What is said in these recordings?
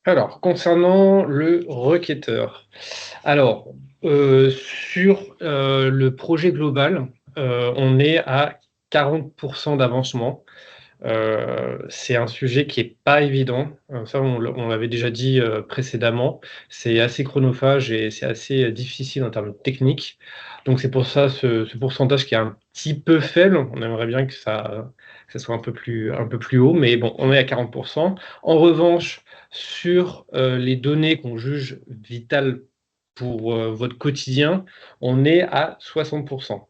Alors, concernant le requêteur, alors, sur le projet global, on est à 40% d'avancement. C'est un sujet qui est pas évident. Ça, on l'avait déjà dit précédemment. C'est assez chronophage et c'est assez difficile en termes techniques. Donc, c'est pour ça ce pourcentage qui est un petit peu faible. On aimerait bien que ça soit un peu plus haut, mais bon, on est à 40%. En revanche, sur les données qu'on juge vitales pour votre quotidien, on est à 60%.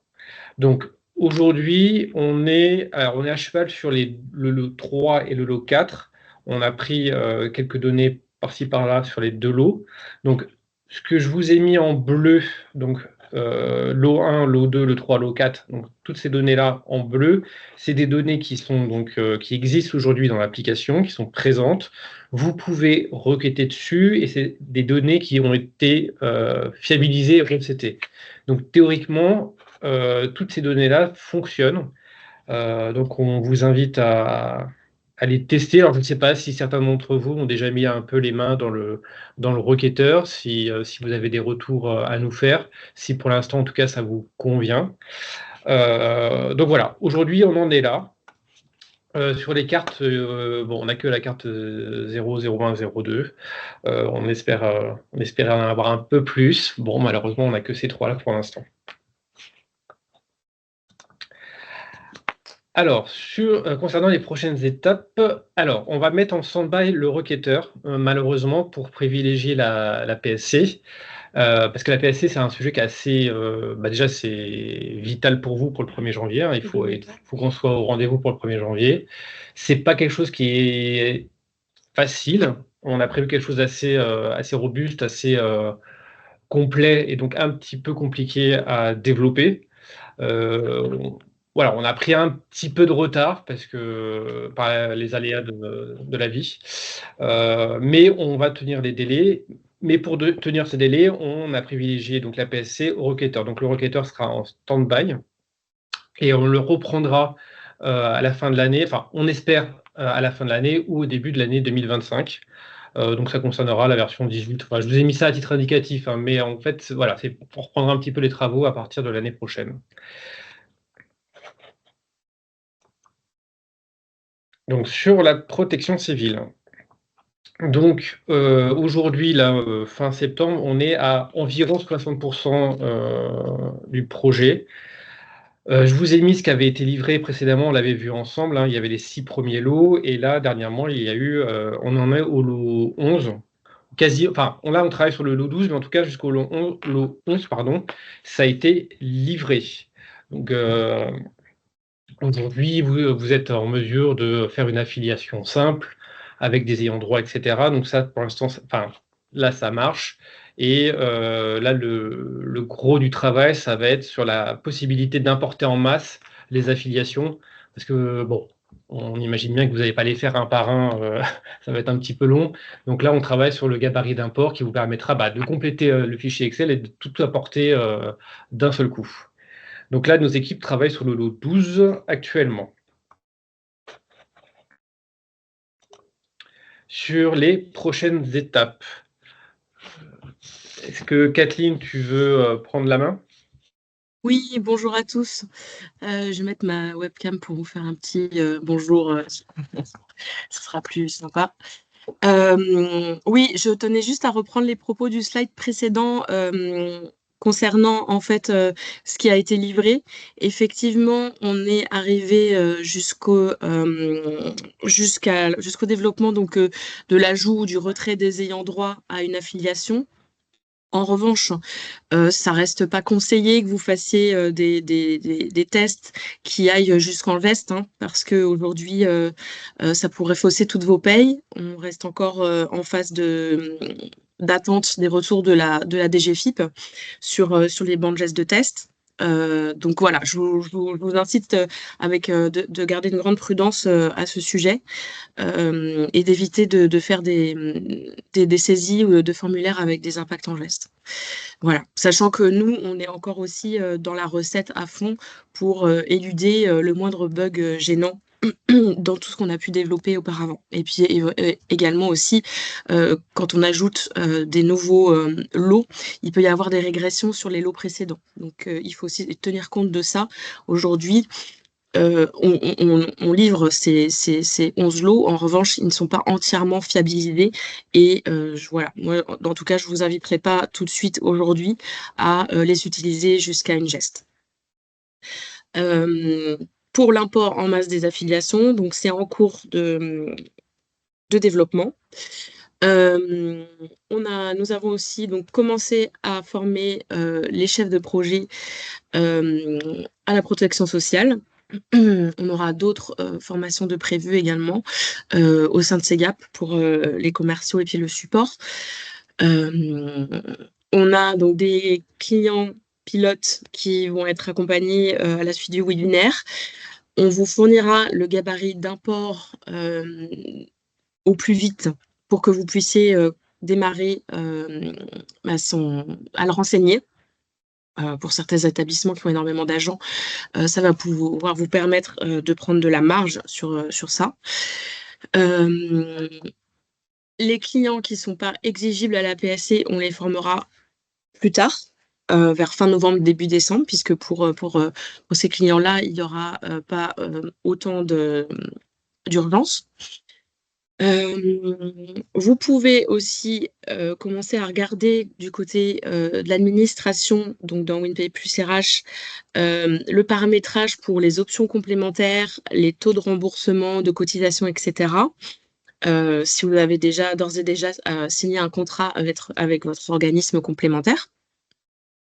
Donc aujourd'hui, on est à cheval sur le lot 3 et le lot 4. On a pris quelques données par-ci par-là sur les deux lots. Donc ce que je vous ai mis en bleu, donc lot 1, lot 2, lot 3, lot 4, donc toutes ces données-là en bleu, c'est des données qui sont qui existent aujourd'hui dans l'application, qui sont présentes. Vous pouvez requêter dessus et c'est des données qui ont été fiabilisées et recetées. Donc théoriquement, toutes ces données-là fonctionnent. Donc on vous invite à les tester. Alors je ne sais pas si certains d'entre vous ont déjà mis un peu les mains dans le requêteur, si vous avez des retours à nous faire, si pour l'instant en tout cas ça vous convient. Donc voilà, aujourd'hui on en est là. Sur les cartes, bon, on n'a que la carte 0, 01, 02. On espérait en avoir un peu plus. Bon, malheureusement, on n'a que ces trois-là pour l'instant. Alors, concernant les prochaines étapes, alors, on va mettre en stand-by le requêteur, malheureusement, pour privilégier la PSC. Parce que la PSC, c'est un sujet qui est assez. Déjà, c'est vital pour vous pour le 1er janvier, hein. Faut qu'on soit au rendez-vous pour le 1er janvier. C'est pas quelque chose qui est facile. On a prévu quelque chose d'assez assez robuste, assez complet et donc un petit peu compliqué à développer. Euh, voilà, on a pris un petit peu de retard parce que par les aléas de la vie. Mais on va tenir les délais. Mais pour tenir ces délais, on a privilégié donc la PSC au requêteur. Donc le requêteur sera en stand-by et on le reprendra à la fin de l'année. Enfin, on espère à la fin de l'année ou au début de l'année 2025. Donc ça concernera la version 18. Enfin, je vous ai mis ça à titre indicatif, hein, mais en fait, voilà, c'est pour reprendre un petit peu les travaux à partir de l'année prochaine. Donc sur la protection civile. Donc aujourd'hui, là, fin septembre, on est à environ 60% du projet. Je vous ai mis ce qui avait été livré précédemment, on l'avait vu ensemble, hein, il y avait les 6 premiers lots, et là, dernièrement, il y a eu, on en est au lot 11, enfin, là, on travaille sur le lot 12, mais en tout cas, jusqu'au lot 11, pardon, ça a été livré. Donc, aujourd'hui, vous êtes en mesure de faire une affiliation simple avec des ayants droit, etc. Donc ça, pour l'instant, enfin, là, ça marche. Et là, le gros du travail, ça va être sur la possibilité d'importer en masse les affiliations. Parce que, bon, on imagine bien que vous n'allez pas les faire un par un, ça va être un petit peu long. Donc là, on travaille sur le gabarit d'import qui vous permettra de compléter le fichier Excel et de tout apporter d'un seul coup. Donc là, nos équipes travaillent sur le lot 12 actuellement. Sur les prochaines étapes, est-ce que Kathleen, tu veux prendre la main? Oui, bonjour à tous. Je vais mettre ma webcam pour vous faire un petit bonjour. Ce sera plus sympa. Oui, je tenais juste à reprendre les propos du slide précédent concernant en fait ce qui a été livré. Effectivement, on est arrivé jusqu'au développement de l'ajout ou du retrait des ayants droit à une affiliation. En revanche, ça reste pas conseillé que vous fassiez des tests qui aillent jusqu'en veste, hein, parce que aujourd'hui, ça pourrait fausser toutes vos payes. On reste encore en phase d'attente des retours de la DGFiP sur les bancs de gestes de test. Donc voilà, je vous incite de garder une grande prudence à ce sujet et d'éviter de faire des saisies ou de formulaires avec des impacts en gestes. Voilà, sachant que nous, on est encore aussi dans la recette à fond pour éluder le moindre bug gênant dans tout ce qu'on a pu développer auparavant. Et puis également aussi, quand on ajoute des nouveaux lots, il peut y avoir des régressions sur les lots précédents. Donc il faut aussi tenir compte de ça. Aujourd'hui, on livre ces 11 lots. En revanche, ils ne sont pas entièrement fiabilisés. Et voilà, moi, en tout cas, je vous inviterai pas tout de suite aujourd'hui à les utiliser jusqu'à une geste. Pour l'import en masse des affiliations, donc c'est en cours de développement. Nous avons aussi donc commencé à former les chefs de projet à la protection sociale. On aura d'autres formations de prévues également au sein de CEGAP pour les commerciaux et puis le support. On a donc des clients pilotes qui vont être accompagnés à la suite du webinaire. On vous fournira le gabarit d'import au plus vite pour que vous puissiez démarrer à le renseigner. Pour certains établissements qui ont énormément d'agents, ça va pouvoir vous permettre de prendre de la marge sur ça. Les clients qui ne sont pas exigibles à la PSC, on les formera plus tard, vers fin novembre, début décembre, puisque pour ces clients-là, il n'y aura pas autant d'urgence. Vous pouvez aussi commencer à regarder du côté de l'administration, donc dans WinPay plus RH, le paramétrage pour les options complémentaires, les taux de remboursement, de cotisation, etc. Si vous avez d'ores et déjà signé un contrat avec votre organisme complémentaire,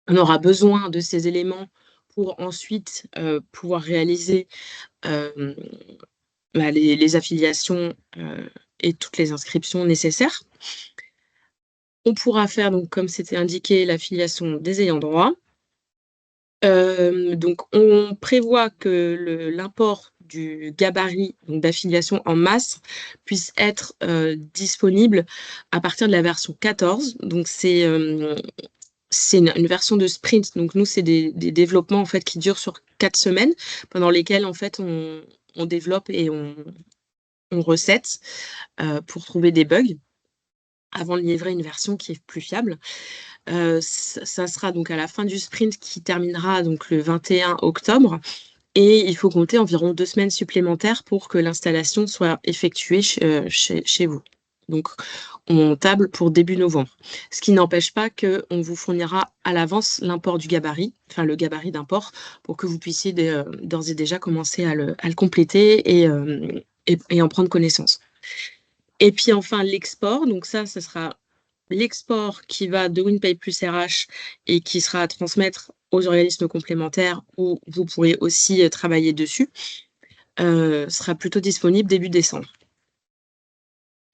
on aura besoin de ces éléments pour ensuite pouvoir réaliser les affiliations et toutes les inscriptions nécessaires. On pourra faire, donc, comme c'était indiqué, l'affiliation des ayants droit. Donc, on prévoit que l'import du gabarit d'affiliation en masse puisse être disponible à partir de la version 14. Donc, c'est une version de sprint. Donc, nous, c'est des développements en fait, qui durent sur 4 semaines, pendant lesquelles en fait, on développe et on recette pour trouver des bugs avant de livrer une version qui est plus fiable. Ça sera donc à la fin du sprint qui terminera donc le 21 octobre. Et il faut compter environ 2 semaines supplémentaires pour que l'installation soit effectuée chez vous. Donc, on table pour début novembre. Ce qui n'empêche pas qu'on vous fournira à l'avance l'import du gabarit, enfin le gabarit d'import, pour que vous puissiez d'ores et déjà commencer à le compléter et en prendre connaissance. Et puis enfin, l'export. Donc ça sera l'export qui va de WinPay plus RH et qui sera à transmettre aux organismes complémentaires où vous pourrez aussi travailler dessus, sera plutôt disponible début décembre.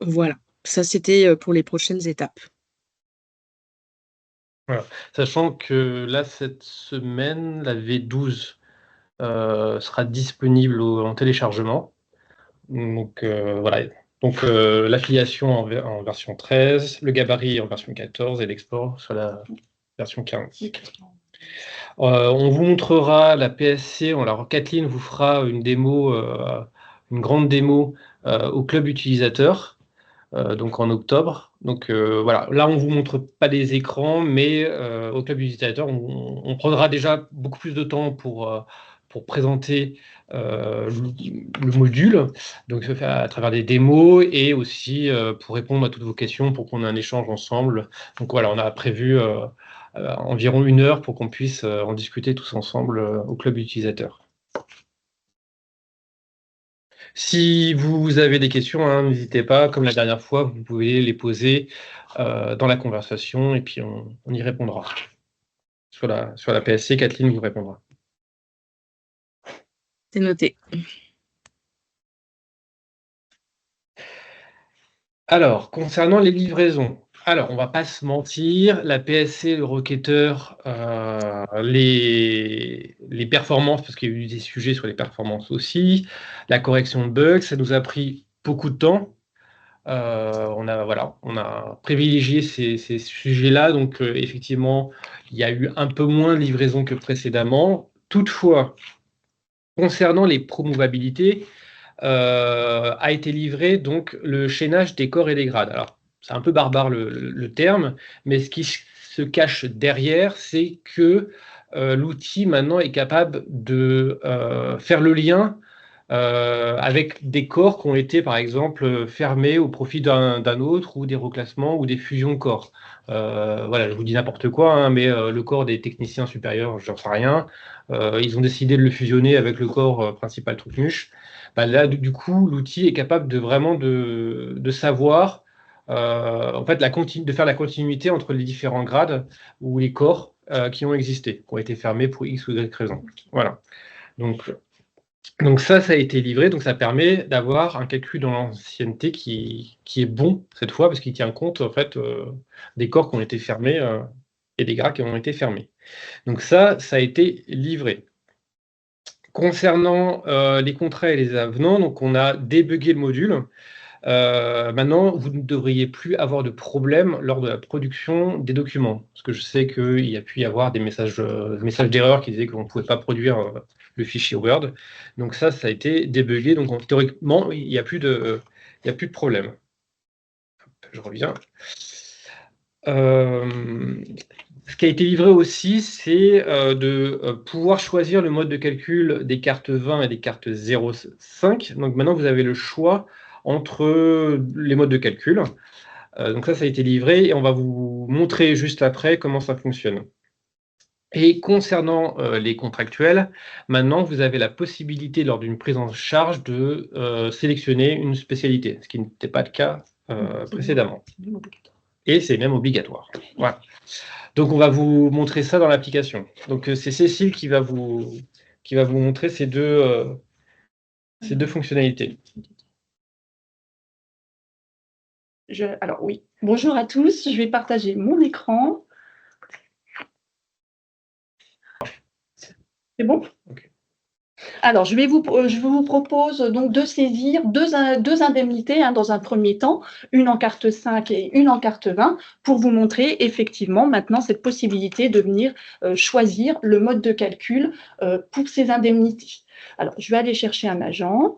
Voilà, ça c'était pour les prochaines étapes. Voilà. Sachant que là, cette semaine, la V12 sera disponible en téléchargement. Donc voilà. Donc l'affiliation en version 13, le gabarit en version 14 et l'export sur la version 15. On vous montrera la PSC. Alors Kathleen vous fera une démo, une grande démo au club utilisateur, donc en octobre. Donc voilà, là on vous montre pas les écrans, mais au club utilisateur, on prendra déjà beaucoup plus de temps pour présenter le module, donc à travers des démos et aussi pour répondre à toutes vos questions, pour qu'on ait un échange ensemble. Donc voilà, on a prévu environ 1 heure pour qu'on puisse en discuter tous ensemble au club utilisateur. Si vous avez des questions, hein, n'hésitez pas, comme la dernière fois, vous pouvez les poser dans la conversation et puis on y répondra. Sur la PSC, Kathleen vous répondra. C'est noté. Alors, concernant les livraisons, alors on va pas se mentir, la PSC, le requêteur, les performances, parce qu'il y a eu des sujets sur les performances aussi, la correction de bugs, ça nous a pris beaucoup de temps. On a privilégié ces sujets-là, donc effectivement, il y a eu un peu moins de livraison que précédemment. Toutefois, concernant les promovabilités, a été livré donc le chaînage des corps et des grades. Alors, c'est un peu barbare le terme, mais ce qui se cache derrière, c'est que l'outil maintenant est capable de faire le lien avec des corps qui ont été, par exemple, fermés au profit d'un autre, ou des reclassements, ou des fusions de corps. Voilà, je vous dis n'importe quoi, hein, mais le corps des techniciens supérieurs, j'en sais rien, ils ont décidé de le fusionner avec le corps principal Trucmuche. Bah là, du coup, l'outil est capable de vraiment de savoir, en fait, de faire la continuité entre les différents grades ou les corps qui ont existé, qui ont été fermés pour X ou Y raison. Voilà. Donc ça a été livré, donc ça permet d'avoir un calcul dans l'ancienneté qui est bon cette fois, parce qu'il tient compte en fait des corps qui ont été fermés et des grades qui ont été fermés. Donc ça a été livré. Concernant les contrats et les avenants, donc on a débugué le module. Maintenant, vous ne devriez plus avoir de problème lors de la production des documents, parce que je sais qu'il y a pu y avoir des messages d'erreur qui disaient qu'on ne pouvait pas produire le fichier Word. Donc ça a été débugué, donc théoriquement, il n'y a plus de problème. Je reviens. Ce qui a été livré aussi, c'est de pouvoir choisir le mode de calcul des cartes 20 et des cartes 0,5. Donc maintenant, vous avez le choix entre les modes de calcul. Donc ça a été livré et on va vous montrer juste après comment ça fonctionne. Et concernant les contractuels, maintenant, vous avez la possibilité, lors d'une prise en charge, de sélectionner une spécialité, ce qui n'était pas le cas précédemment. Et c'est même obligatoire. Voilà. Donc, on va vous montrer ça dans l'application. Donc, c'est Cécile qui va vous montrer ces deux fonctionnalités. Alors oui, bonjour à tous, je vais partager mon écran. C'est bon? Okay. Alors, je vous propose donc de saisir deux indemnités dans un premier temps, une en carte 5 et une en carte 20, pour vous montrer effectivement maintenant cette possibilité de venir choisir le mode de calcul pour ces indemnités. Alors, je vais aller chercher un agent.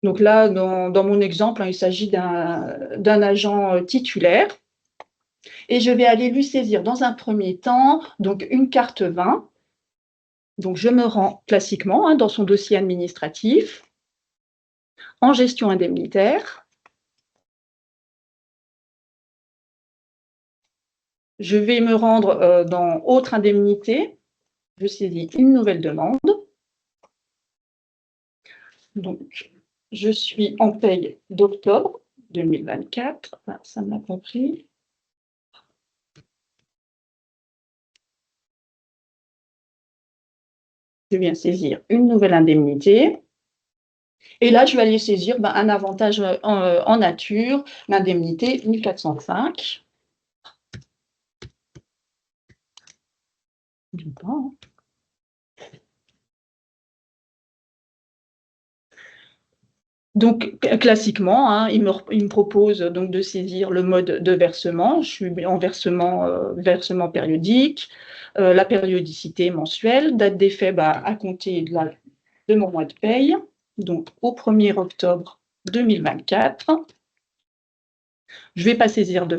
Donc là, dans mon exemple, il s'agit d'un agent titulaire. Et je vais aller lui saisir dans un premier temps donc une carte 20. Donc je me rends classiquement dans son dossier administratif, en gestion indemnitaire. Je vais me rendre dans autre indemnité. Je saisis une nouvelle demande. Donc je suis en paye d'octobre 2024. Enfin, ça m'a compris. Je viens saisir une nouvelle indemnité. Et là, je vais aller saisir un avantage en nature, l'indemnité 1405. Donc, classiquement, il me propose donc de saisir le mode de versement. Je suis en versement périodique, la périodicité mensuelle, date d'effet à compter de mon mois de paye, donc au 1er octobre 2024. Je ne vais pas saisir de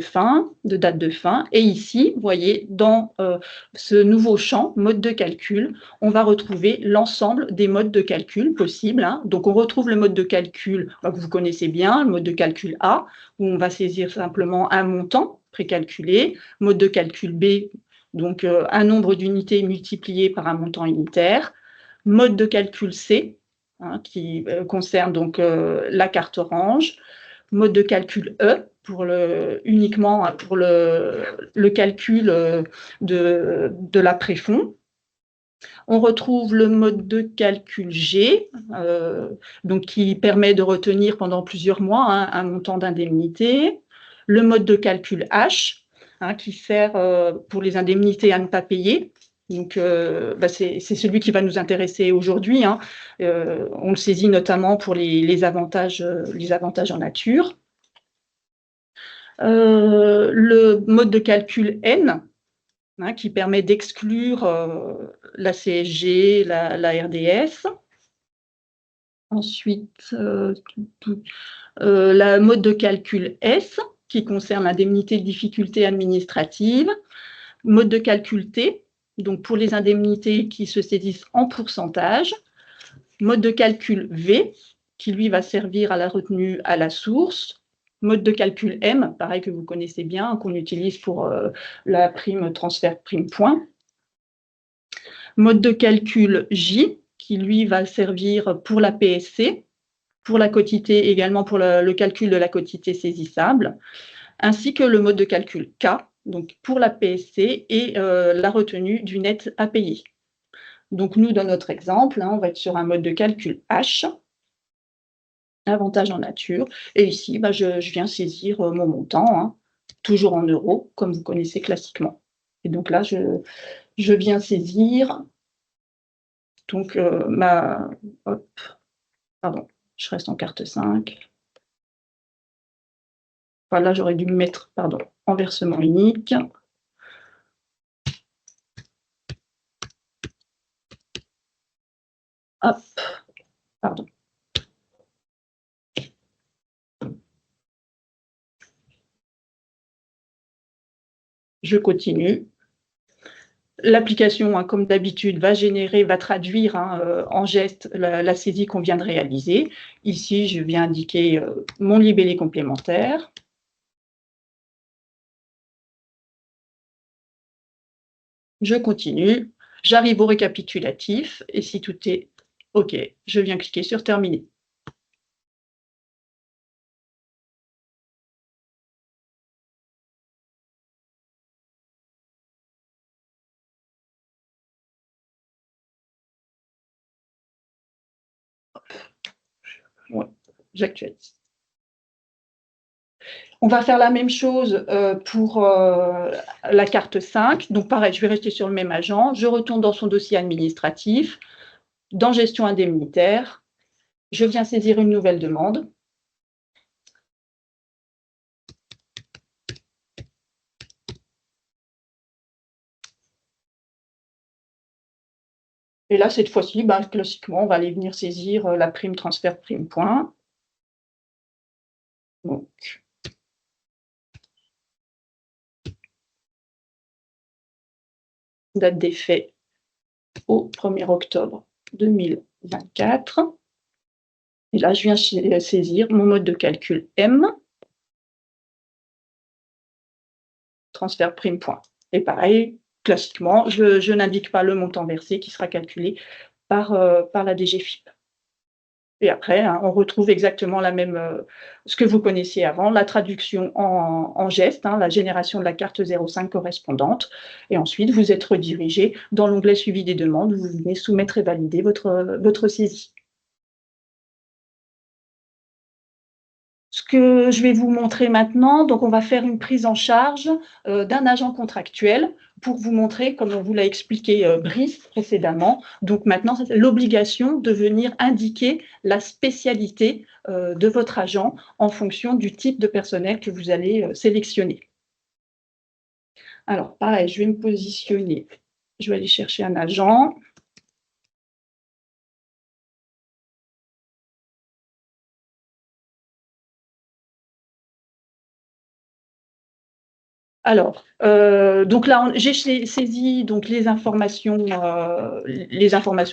date de fin. Et ici, vous voyez, dans ce nouveau champ, mode de calcul, on va retrouver l'ensemble des modes de calcul possibles. Donc, on retrouve le mode de calcul que vous connaissez bien, le mode de calcul A, où on va saisir simplement un montant précalculé. Mode de calcul B, donc un nombre d'unités multiplié par un montant unitaire. Mode de calcul C, qui concerne donc la carte orange. Mode de calcul E, uniquement pour le calcul de l'après-fonds. On retrouve le mode de calcul G, donc qui permet de retenir pendant plusieurs mois un montant d'indemnité. Le mode de calcul H, qui sert pour les indemnités à ne pas payer. Donc, c'est celui qui va nous intéresser aujourd'hui. On le saisit notamment pour les avantages en nature. Le mode de calcul N, hein, qui permet d'exclure la CSG, la RDS. Ensuite, la mode de calcul S, qui concerne l'indemnité de difficulté administrative. Mode de calcul T, donc pour les indemnités qui se saisissent en pourcentage. Mode de calcul V, qui lui va servir à la retenue à la source. Mode de calcul M, pareil que vous connaissez bien, qu'on utilise pour la prime transfert prime point. Mode de calcul J, qui lui va servir pour la PSC, pour la quotité, également pour le calcul de la quotité saisissable, ainsi que le mode de calcul K, donc pour la PSC et la retenue du net à payer. Donc nous, dans notre exemple, on va être sur un mode de calcul H, avantage en nature, et ici, je viens saisir mon montant, toujours en euros, comme vous connaissez classiquement. Et donc là, je viens saisir donc pardon, je reste en carte 5. Voilà, j'aurais dû me mettre, pardon, en versement unique. Hop, pardon. Je continue. L'application, comme d'habitude, va traduire en geste la saisie qu'on vient de réaliser. Ici, je viens indiquer mon libellé complémentaire. Je continue. J'arrive au récapitulatif et si tout est OK, je viens cliquer sur Terminer. Ouais, j'actualise. On va faire la même chose pour la carte 5. Donc, pareil, je vais rester sur le même agent. Je retourne dans son dossier administratif, dans Gestion indemnitaire. Je viens saisir une nouvelle demande. Et là, cette fois-ci, classiquement, on va aller venir saisir la prime transfert prime point. Donc, date d'effet au 1er octobre 2024. Et là, je viens saisir mon mode de calcul M, transfert prime point. Et pareil, classiquement, je n'indique pas le montant versé qui sera calculé par la DGFiP. Et après, on retrouve exactement ce que vous connaissiez avant, la traduction en geste, la génération de la carte 05 correspondante. Et ensuite, vous êtes redirigé dans l'onglet Suivi des demandes, où vous venez soumettre et valider votre saisie. Ce que je vais vous montrer maintenant, donc on va faire une prise en charge d'un agent contractuel pour vous montrer, comme on vous l'a expliqué Brice précédemment, donc maintenant c'est l'obligation de venir indiquer la spécialité de votre agent en fonction du type de personnel que vous allez sélectionner. Alors pareil, je vais me positionner, je vais aller chercher un agent. Alors, donc là, j'ai saisi donc les informations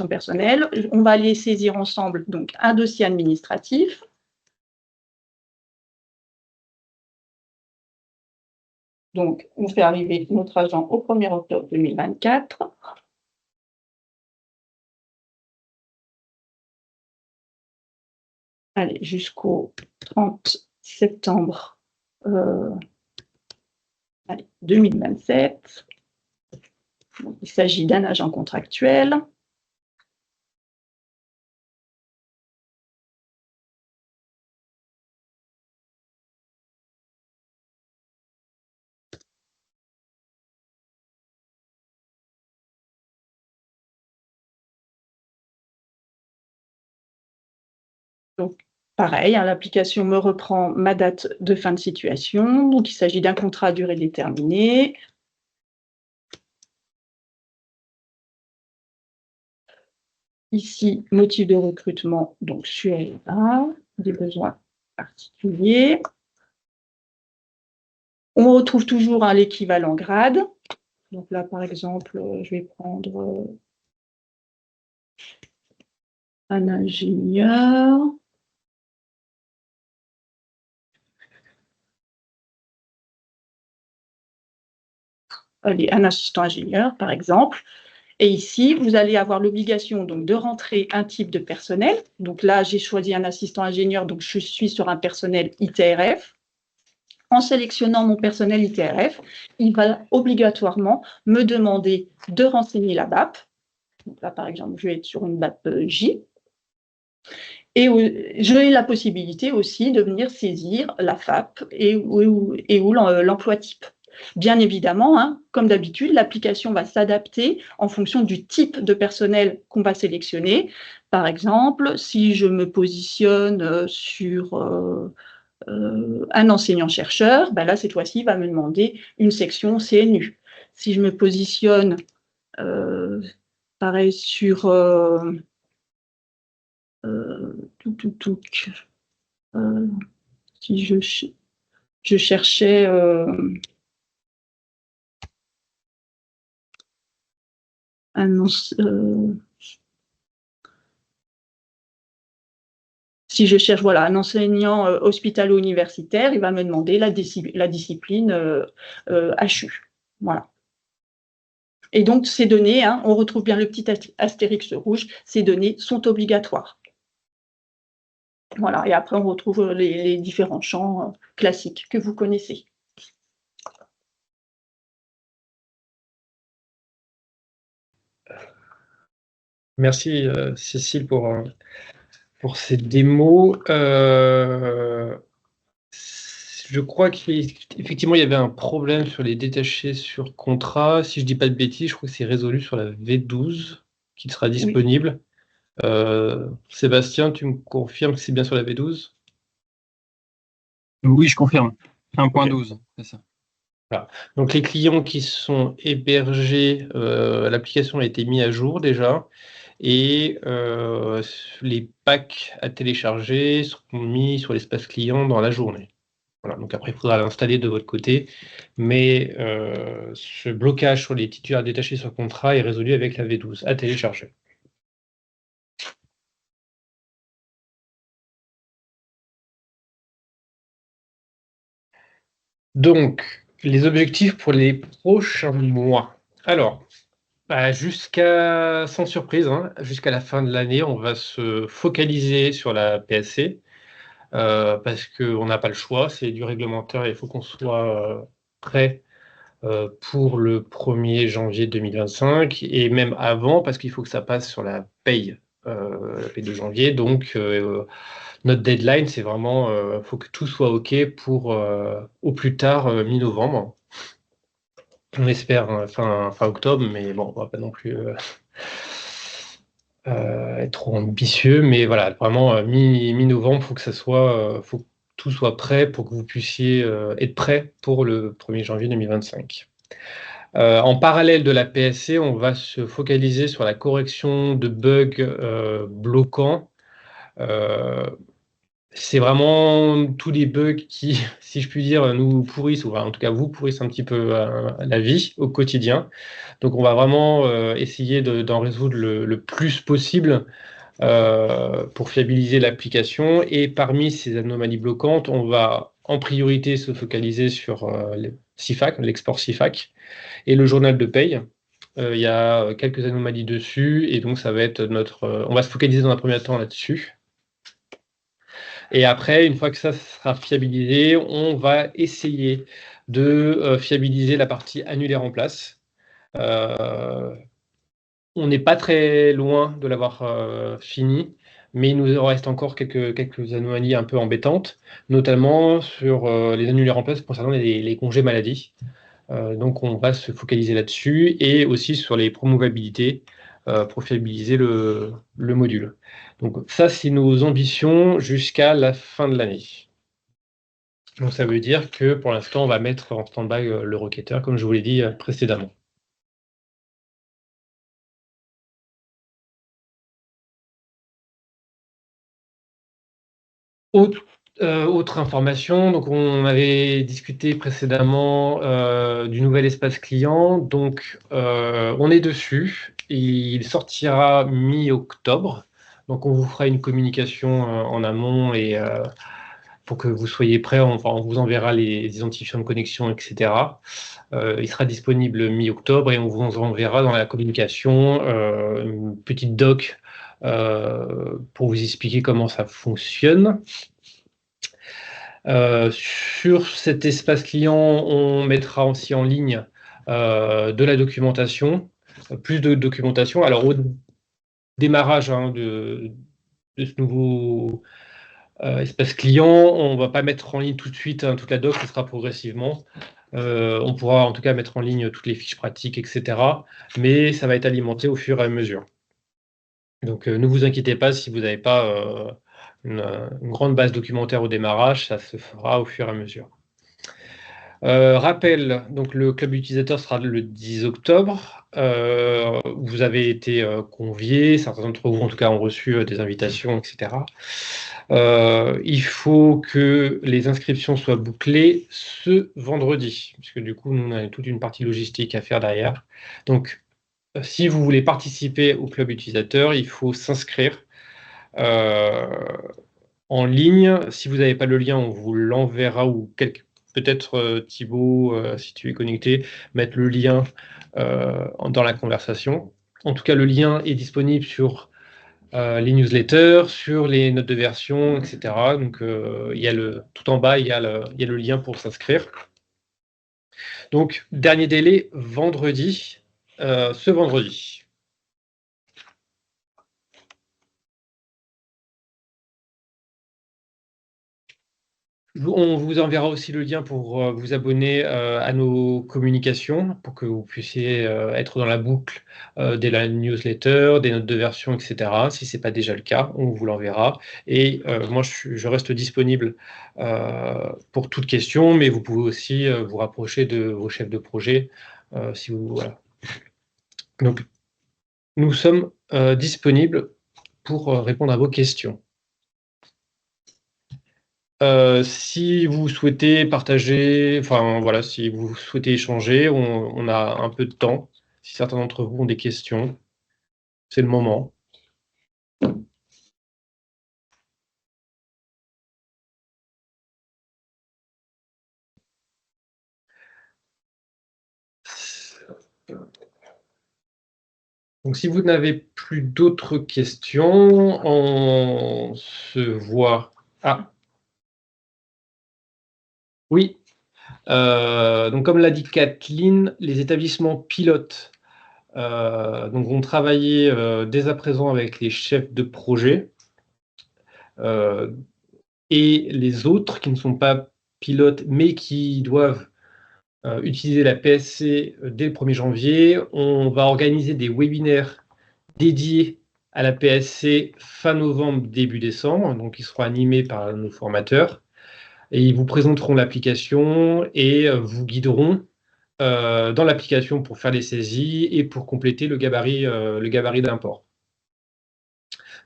personnelles. On va aller saisir ensemble donc un dossier administratif. Donc, on fait arriver notre agent au 1er octobre 2024. Allez, jusqu'au 30 septembre 2027. Donc, il s'agit d'un agent contractuel. Donc, pareil, l'application me reprend ma date de fin de situation. Donc, il s'agit d'un contrat à durée déterminée. Ici, motif de recrutement, donc sur des besoins particuliers. On retrouve toujours l'équivalent grade. Donc là, par exemple, je vais prendre un ingénieur. Allez, un assistant ingénieur, par exemple. Et ici, vous allez avoir l'obligation donc de rentrer un type de personnel. Donc là, j'ai choisi un assistant ingénieur, donc je suis sur un personnel ITRF. En sélectionnant mon personnel ITRF, il va obligatoirement me demander de renseigner la BAP. Donc là, par exemple, je vais être sur une BAP J. Et j'ai la possibilité aussi de venir saisir la FAP et où l'emploi type. Bien évidemment, hein, comme d'habitude, l'application va s'adapter en fonction du type de personnel qu'on va sélectionner. Par exemple, si je me positionne sur un enseignant-chercheur, ben là, cette fois-ci, il va me demander une section CNU. Si je me positionne, pareil, sur si je cherchais si je cherche voilà, un enseignant hospitalo-universitaire, il va me demander la discipline HU. Voilà. Et donc, ces données, hein, on retrouve bien le petit astérix rouge, ces données sont obligatoires. Voilà, et après, on retrouve les différents champs classiques que vous connaissez. Merci Cécile pour ces démos. Je crois qu'effectivement, il y avait un problème sur les détachés sur contrat. Si je dis pas de bêtises, je crois que c'est résolu sur la V12 qui sera disponible. Oui. Sébastien, tu me confirmes que c'est bien sur la V12? Oui, je confirme. 1.12, okay. C'est ça. Voilà. Donc les clients qui sont hébergés, l'application a été mise à jour déjà. Et les packs à télécharger seront mis sur l'espace client dans la journée. Voilà, donc après, il faudra l'installer de votre côté, mais ce blocage sur les titulaires détachés sur contrat est résolu avec la V12 à télécharger. Donc, les objectifs pour les prochains mois. Alors, sans surprise, hein, jusqu'à la fin de l'année, on va se focaliser sur la PSC. Parce qu'on n'a pas le choix, c'est du réglementaire, il faut qu'on soit prêt pour le 1er janvier 2025, et même avant, parce qu'il faut que ça passe sur la paye de janvier. Donc, notre deadline, c'est vraiment, faut que tout soit OK pour au plus tard mi-novembre. On espère fin octobre, mais bon, on va pas non plus être trop ambitieux, mais voilà, vraiment mi-novembre, faut que ça soit, faut que tout soit prêt pour que vous puissiez être prêt pour le 1er janvier 2025. En parallèle de la PSC, on va se focaliser sur la correction de bugs bloquants. C'est vraiment tous les bugs qui, si je puis dire, nous pourrissent, ou en tout cas vous pourrissent un petit peu la vie au quotidien. Donc on va vraiment essayer d'en résoudre le plus possible pour fiabiliser l'application. Et parmi ces anomalies bloquantes, on va en priorité se focaliser sur l'export CIFAC et le journal de paye. Il y a quelques anomalies dessus, et donc ça va être on va se focaliser dans un premier temps là-dessus. Et après, une fois que ça sera fiabilisé, on va essayer de fiabiliser la partie annulaire en place. On n'est pas très loin de l'avoir fini, mais il nous reste encore quelques anomalies un peu embêtantes, notamment sur les annulaires en place concernant les congés maladie. Donc on va se focaliser là-dessus, et aussi sur les promovabilités pour fiabiliser le module. Donc ça, c'est nos ambitions jusqu'à la fin de l'année. Donc ça veut dire que pour l'instant, on va mettre en stand-by le requêteur, comme je vous l'ai dit précédemment. Autre information, donc on avait discuté précédemment du nouvel espace client, donc on est dessus, il sortira mi-octobre, donc on vous fera une communication en amont et pour que vous soyez prêts, on vous enverra les identifiants de connexion, etc. Il sera disponible mi-octobre et on vous enverra dans la communication une petite doc pour vous expliquer comment ça fonctionne. Sur cet espace client, on mettra aussi en ligne de la documentation, plus de documentation. Alors, au démarrage de ce nouveau espace client, on ne va pas mettre en ligne tout de suite toute la doc, ce sera progressivement. On pourra en tout cas mettre en ligne toutes les fiches pratiques, etc. Mais ça va être alimenté au fur et à mesure. Donc, ne vous inquiétez pas si vous n'avez pas une grande base documentaire au démarrage, ça se fera au fur et à mesure. Rappel, donc le club utilisateur sera le 10 octobre. Vous avez été conviés, certains d'entre vous en tout cas ont reçu des invitations, etc. Il faut que les inscriptions soient bouclées ce vendredi, puisque du coup, nous, on a toute une partie logistique à faire derrière. Donc, si vous voulez participer au club utilisateur, il faut s'inscrire en ligne. Si vous n'avez pas le lien, on vous l'enverra ou peut-être Thibaut, si tu es connecté, mettre le lien dans la conversation. En tout cas, le lien est disponible sur les newsletters, sur les notes de version, etc. Donc, tout en bas, il y a le lien pour s'inscrire. Donc, dernier délai, vendredi, ce vendredi. On vous enverra aussi le lien pour vous abonner à nos communications, pour que vous puissiez être dans la boucle de la newsletter, des notes de version, etc. Si ce n'est pas déjà le cas, on vous l'enverra. Et moi, je reste disponible pour toute question, mais vous pouvez aussi vous rapprocher de vos chefs de projet. Voilà. Donc, nous sommes disponibles pour répondre à vos questions. Si vous souhaitez partager, enfin voilà, si vous souhaitez échanger, on a un peu de temps. Si certains d'entre vous ont des questions, c'est le moment. Donc, si vous n'avez plus d'autres questions, on se voit. Ah, oui. Donc, comme l'a dit Kathleen, les établissements pilotes vont travailler dès à présent avec les chefs de projet et les autres qui ne sont pas pilotes mais qui doivent utiliser la PSC dès le 1er janvier. On va organiser des webinaires dédiés à la PSC fin novembre, début décembre. Donc, ils seront animés par nos formateurs. Et ils vous présenteront l'application et vous guideront dans l'application pour faire les saisies et pour compléter le gabarit d'import.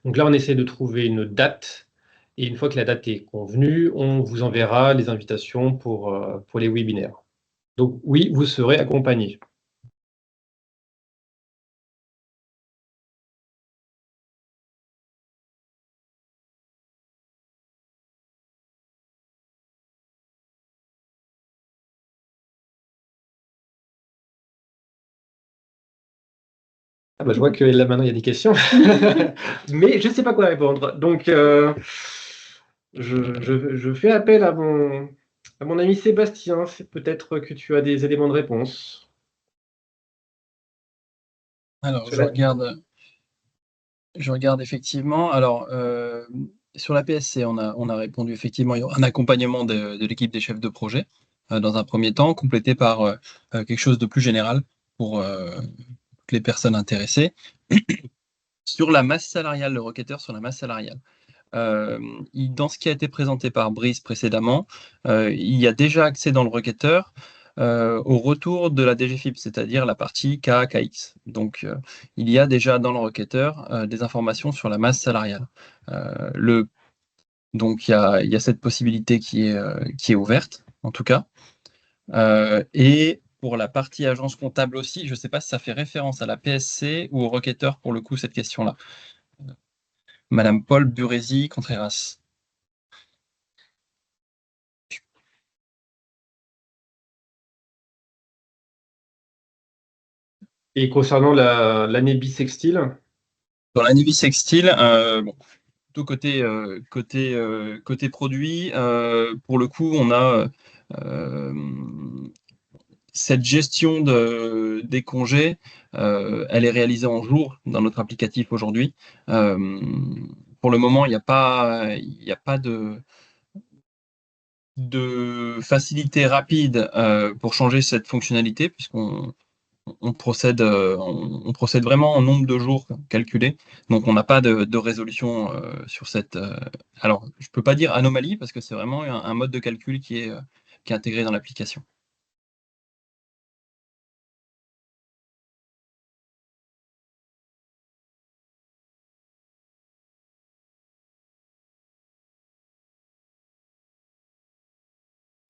Donc là, on essaie de trouver une date. Et une fois que la date est convenue, on vous enverra les invitations pour les webinaires. Donc oui, vous serez accompagné. Ah bah, je vois que là maintenant il y a des questions, mais je ne sais pas quoi répondre. Donc je fais appel à mon ami Sébastien. C'est peut-être que tu as des éléments de réponse. Alors, je regarde effectivement. Alors, sur la PSC, on a répondu effectivement, il y aura un accompagnement de l'équipe des chefs de projet dans un premier temps, complété par quelque chose de plus général pour toutes les personnes intéressées. Sur la masse salariale, le requêteur sur la masse salariale. Dans ce qui a été présenté par Brice précédemment, il y a déjà accès dans le requêteur au retour de la DGFiP, c'est-à-dire la partie KAKX. Donc, il y a déjà dans le requêteur des informations sur la masse salariale. Le Donc, il y a cette possibilité qui est ouverte, en tout cas. Et pour la partie agence comptable aussi, je ne sais pas si ça fait référence à la PSC ou au requêteur, pour le coup, cette question-là. Madame Paul Burezi Contreras. Et concernant l'année bissextile, Dans l'année bissextile, bon, plutôt côté produit, pour le coup, on a cette gestion des congés, elle est réalisée en jours dans notre applicatif aujourd'hui. Pour le moment, il n'y a pas de facilité rapide pour changer cette fonctionnalité, puisqu'on procède vraiment en nombre de jours calculés. Donc, on n'a pas de résolution sur cette. Alors, je ne peux pas dire anomalie, parce que c'est vraiment un mode de calcul qui est intégré dans l'application.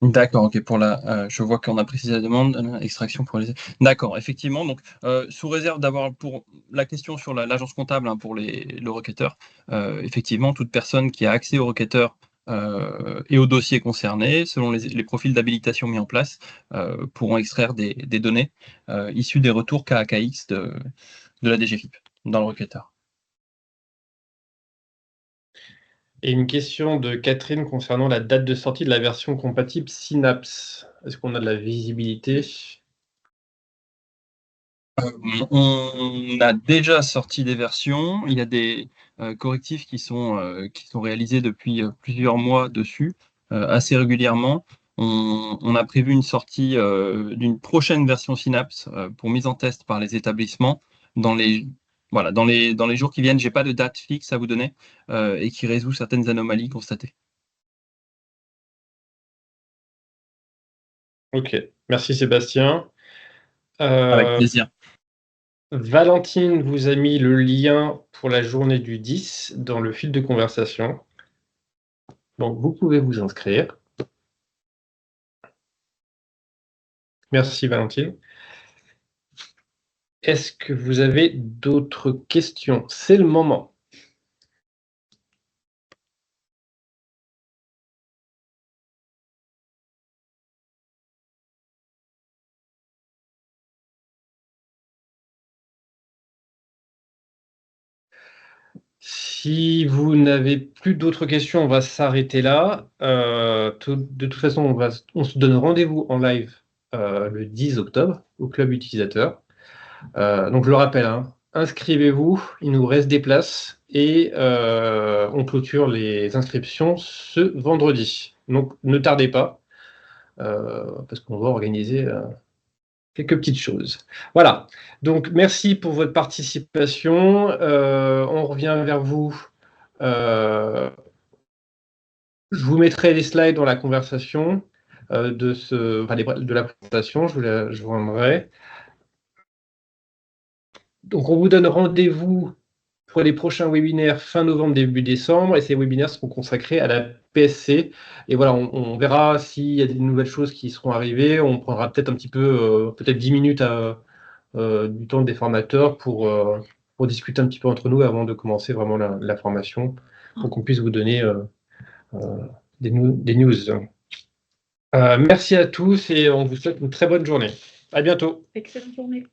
D'accord, ok. Je vois qu'on a précisé la demande, extraction pour les. D'accord, effectivement. Donc, sous réserve d'avoir pour la question sur l'agence comptable, hein, pour le requêteur, effectivement, toute personne qui a accès au requêteur et au dossier concerné, selon les profils d'habilitation mis en place, pourront extraire des données issues des retours KAKX de la DGFiP dans le requêteur. et une question de Catherine concernant la date de sortie de la version compatible Synapse. Est-ce qu'on a de la visibilité? On a déjà sorti des versions. Il y a des correctifs qui sont réalisés depuis plusieurs mois dessus, assez régulièrement. On a prévu une sortie d'une prochaine version Synapse pour mise en test par les établissements dans les, voilà, dans les jours qui viennent. Je n'ai pas de date fixe à vous donner et qui résout certaines anomalies constatées. Ok, merci Sébastien. Avec plaisir. Valentine vous a mis le lien pour la journée du 10 dans le fil de conversation. Donc, vous pouvez vous inscrire. Merci Valentine. Est-ce que vous avez d'autres questions? C'est le moment. Si vous n'avez plus d'autres questions, on va s'arrêter là. De toute façon, on se donne rendez-vous en live le 10 octobre au club utilisateur. Donc je le rappelle, hein, inscrivez-vous, il nous reste des places et on clôture les inscriptions ce vendredi. Donc ne tardez pas parce qu'on va organiser quelques petites choses. Voilà, donc merci pour votre participation. On revient vers vous. Je vous mettrai les slides dans la conversation de la présentation, je vous rendrai. Donc on vous donne rendez-vous pour les prochains webinaires fin novembre, début décembre, et ces webinaires seront consacrés à la PSC. Et voilà, on verra s'il y a des nouvelles choses qui seront arrivées. On prendra peut-être un petit peu, peut-être 10 minutes du temps des formateurs pour discuter un petit peu entre nous avant de commencer vraiment la formation, pour qu'on puisse vous donner des news. Merci à tous et on vous souhaite une très bonne journée. À bientôt. Excellente journée.